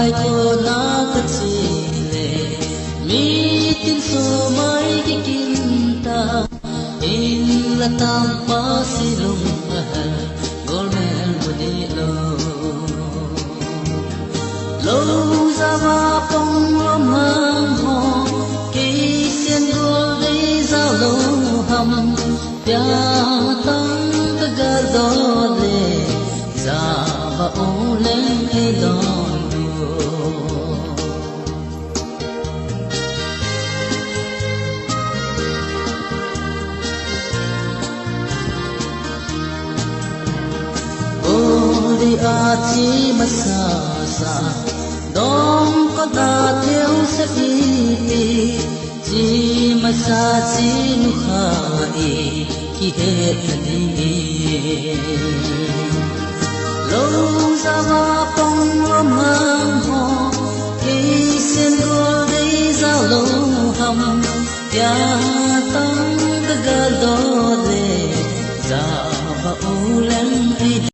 mai cô na cái gì lệ mi tin số mai cái kim ta in là tam pa si lung golden budi lo ra ma phong mang ho kỳ sen gol đi giao lo hầm ya tăng cái ga do le za ba o lên e don đi a chi ma sa sa dom có ta thiếu sẽ đi chi ma sa chi nu kha i ki he đi lo sa ma phong mang ho ki sen go đi giao lo hầm ya tăng ga do le za ba